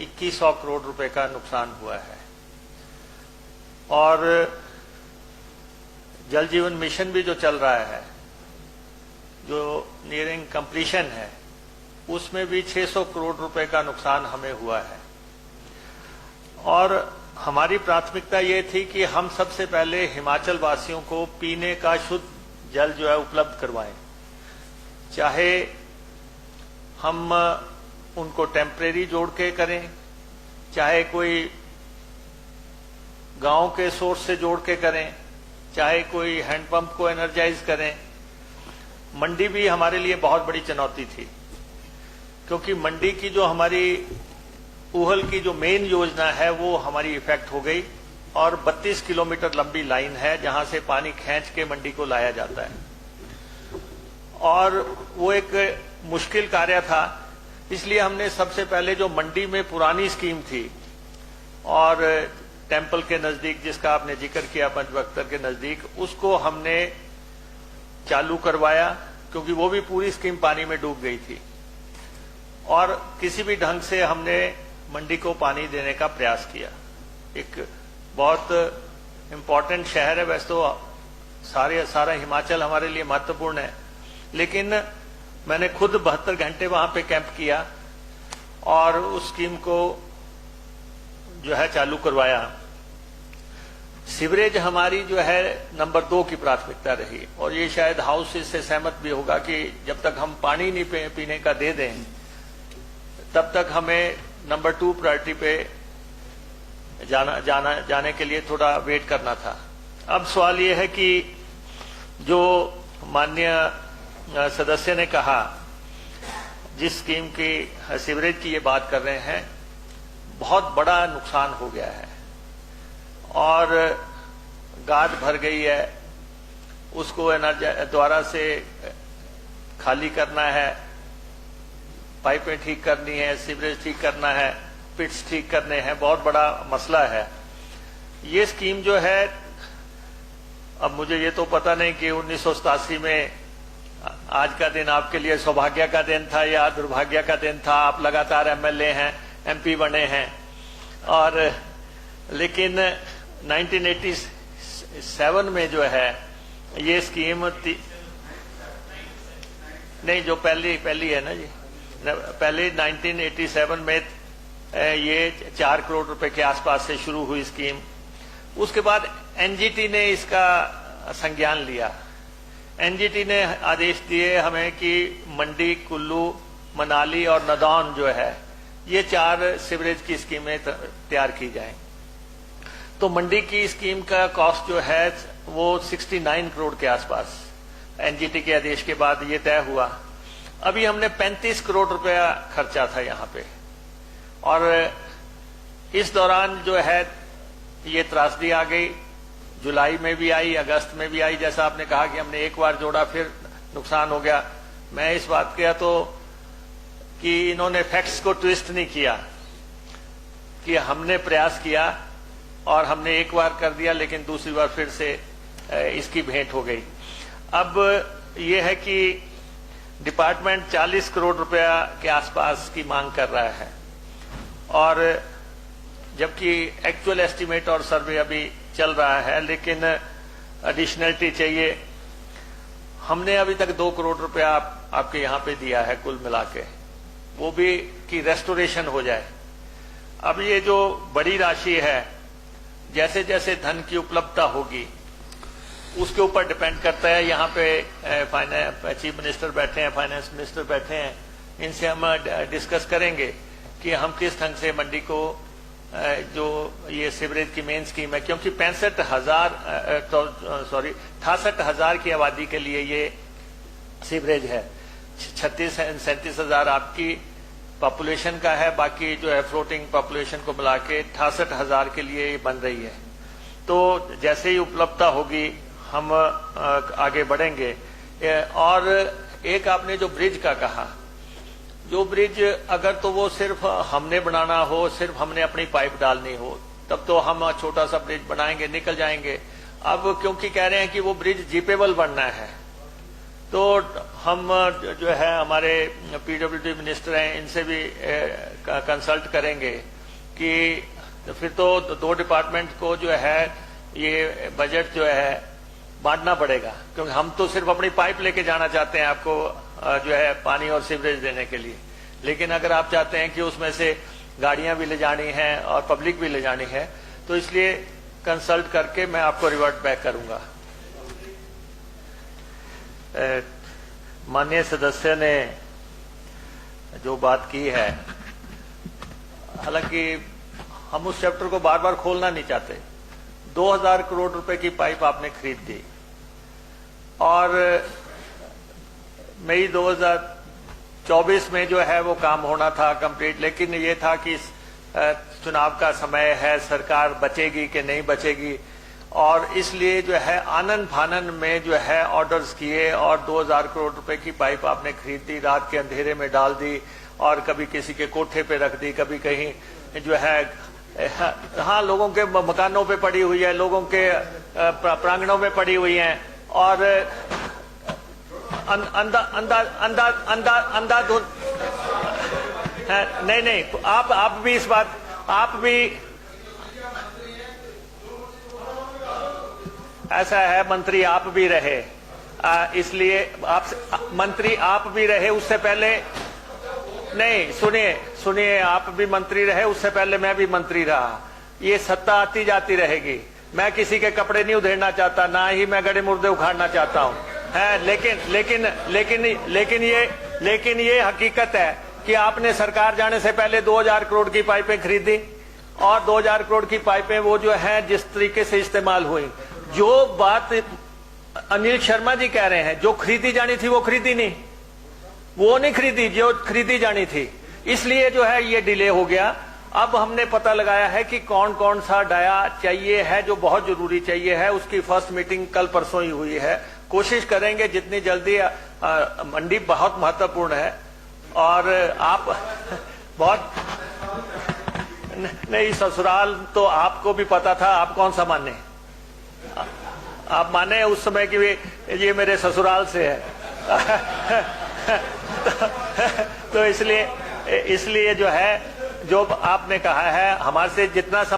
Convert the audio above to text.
2100 करोड़ रुपए का नुकसान हुआ है। और जल जीवन मिशन भी जो चल रहा है, जो नियरिंग कंप्लीशन है, उसमें भी 600 करोड़ रुपए का नुकसान हमें हुआ है। और हमारी प्राथमिकता ये थी कि हम सबसे पहले हिमाचल वासियों को पीने का शुद्ध जल जो है उपलब्ध करवाएं, चाहे हम उनको टेम्परेरी जोड़ के करें, चाहे कोई गांव के सोर्स से जोड़ के करें, चाहे कोई हैंडपंप को एनर्जाइज करें। मंडी भी हमारे लिए बहुत बड़ी चुनौती थी, क्योंकि मंडी की जो हमारी ऊहल की जो मेन योजना है वो हमारी इफेक्ट हो गई, और 32 किलोमीटर लंबी लाइन है जहां से पानी खींच के मंडी को लाया जाता है, और वो एक मुश्किल कार्य था। इसलिए हमने सबसे पहले जो मंडी में पुरानी स्कीम थी और टेंपल के नजदीक, जिसका आपने जिक्र किया पंचवक्तर के नजदीक, उसको हमने चालू करवाया, क्योंकि वो भी पूरी स्कीम पानी में डूब गई थी। और किसी भी ढंग से हमने मंडी को पानी देने का प्रयास किया। एक बहुत इंपॉर्टेंट शहर है, वैसे तो सारा हिमाचल हमारे लिए महत्वपूर्ण है, लेकिन मैंने खुद 72 घंटे वहां पे कैंप किया और उस स्कीम को जो है चालू करवाया। सीवरेज हमारी जो है नंबर 2 की प्राथमिकता रही, और ये शायद हाउस इससे सहमत भी होगा कि जब तक हम पानी नहीं पीने का दे दें, तब तक हमें नंबर 2 प्रायोरिटी पे जाने के लिए थोड़ा वेट करना था। अब सवाल ये है कि जो माननीय सदस्य ने कहा, जिस स्कीम की सीवरेज की ये बात कर रहे हैं, बहुत बड़ा नुकसान हो गया है और गाद भर गई है, उसको द्वारा से खाली करना है, पाइपें ठीक करनी है, सीवरेज ठीक करना है, पिट्स ठीक करने हैं, बहुत बड़ा मसला है। ये स्कीम जो है, अब मुझे ये तो पता नहीं कि 1987 में आज का दिन आपके लिए सौभाग्य का दिन था या दुर्भाग्य का दिन था। आप लगातार एमएलए हैं, एमपी बने हैं, और लेकिन 1987 में जो है ये स्कीम नहीं, जो पहली है ना जी, पहले 1987 में ये 4 करोड़ रुपए के आसपास से शुरू हुई स्कीम। उसके बाद एनजीटी ने इसका संज्ञान लिया। एनजीटी ने आदेश दिए हमें कि मंडी, कुल्लू, मनाली और नदौन जो है, ये 4 सीवरेज की स्कीमें तैयार की जाएं। तो मंडी की स्कीम का कॉस्ट जो है वो 69 करोड़ के आसपास एनजीटी के आदेश के बाद ये तय हुआ। अभी हमने 35 करोड़ रुपया खर्चा था यहाँ पे, और इस दौरान जो है ये त्रासदी आ गई। जुलाई में भी आई, अगस्त में भी आई। जैसा आपने कहा कि हमने एक बार जोड़ा फिर नुकसान हो गया। मैं इस बात किया तो कि इन्होंने फैक्ट्स को ट्विस्ट नहीं किया, कि हमने प्रयास किया और हमने एक बार कर दिया, लेकिन दूसरी बार फिर से इसकी भेंट हो गई। अब ये है कि डिपार्टमेंट 40 करोड़ रुपया के आसपास की मांग कर रहा है, और जबकि एक्चुअल एस्टीमेट और सर्वे अभी चल रहा है, लेकिन एडिशनलिटी चाहिए। हमने अभी तक 2 करोड़ रुपया आपके यहाँ पे दिया है कुल मिला के, वो भी कि रेस्टोरेशन हो जाए। अब ये जो बड़ी राशि है, जैसे जैसे धन की उपलब्धता होगी उसके ऊपर डिपेंड करता है। यहाँ पे चीफ मिनिस्टर बैठे हैं, फाइनेंस मिनिस्टर बैठे हैं, इनसे हम डिस्कस करेंगे कि हम किस ढंग से मंडी को जो ये सीवरेज की मेन स्कीम है, क्योंकि 68,000 की आबादी के लिए ये सीवरेज है। 36-37 हजार आपकी पॉपुलेशन का है, बाकी जो है फ्लोटिंग पॉपुलेशन को मिला के 68,000 के लिए ये बन रही है। तो जैसे ही उपलब्धता होगी हम आगे बढ़ेंगे। और एक आपने जो ब्रिज का कहा, जो ब्रिज अगर तो वो सिर्फ हमने बनाना हो, सिर्फ हमने अपनी पाइप डालनी हो, तब तो हम छोटा सा ब्रिज बनाएंगे, निकल जाएंगे। अब क्योंकि कह रहे हैं कि वो ब्रिज जीपेबल बनना है, तो हम जो है हमारे पीडब्ल्यूडी मिनिस्टर हैं, इनसे भी कंसल्ट करेंगे कि फिर तो दो डिपार्टमेंट को जो है ये बजट जो है बांटना पड़ेगा, क्योंकि हम तो सिर्फ अपनी पाइप लेके जाना चाहते हैं आपको जो है पानी और सीवरेज देने के लिए, लेकिन अगर आप चाहते हैं कि उसमें से गाड़ियां भी ले जानी है और पब्लिक भी ले जानी है, तो इसलिए कंसल्ट करके मैं आपको रिवर्ट बैक करूंगा। माननीय सदस्य ने जो बात की है, हालांकि हम उस चैप्टर को बार बार खोलना नहीं चाहते। 2000 करोड़ रुपए की पाइप आपने खरीद दी और मई 2024 में जो है वो काम होना था कंप्लीट, लेकिन ये था कि चुनाव का समय है, सरकार बचेगी कि नहीं बचेगी, और इसलिए जो है आनन फानन में जो है ऑर्डर्स किए और 2000 करोड़ रुपए की पाइप आपने खरीद दी, रात के अंधेरे में डाल दी और कभी किसी के कोठे पे रख दी, कभी कहीं जो है हाँ लोगों के मकानों पे पड़ी हुई है, लोगों के प्रांगणों में पड़ी हुई है, और अंधाधुंध नहीं, आप भी इस बात, आप भी ऐसा है, मंत्री आप भी रहे, इसलिए आप मंत्री आप भी रहे, उससे पहले नहीं, सुनिए आप भी मंत्री रहे, उससे पहले मैं भी मंत्री रहा। ये सत्ता आती जाती रहेगी। मैं किसी के कपड़े नहीं उधेड़ना चाहता, ना ही मैं गड़े मुर्दे उखाड़ना चाहता हूं, है, लेकिन ये हकीकत है कि आपने सरकार जाने से पहले 2000 करोड़ की पाइपें खरीदी और 2000 करोड़ की पाइपें वो जो है जिस तरीके से इस्तेमाल हुई, जो बात अनिल शर्मा जी कह रहे हैं, जो खरीदी जानी थी वो खरीदी नहीं, वो नहीं खरीदी जो खरीदी जानी थी, इसलिए जो है ये डिले हो गया। अब हमने पता लगाया है कि कौन कौन सा डाया चाहिए है जो बहुत जरूरी चाहिए है, उसकी फर्स्ट मीटिंग कल परसों ही हुई है। कोशिश करेंगे जितनी जल्दी, मंडी बहुत महत्वपूर्ण है और आप बहुत नहीं, ससुराल तो आपको भी पता था, आप कौन सा माने, आप माने उस समय की ये मेरे ससुराल से है तो इसलिए जो है, जो आपने कहा है, हमारे से जितना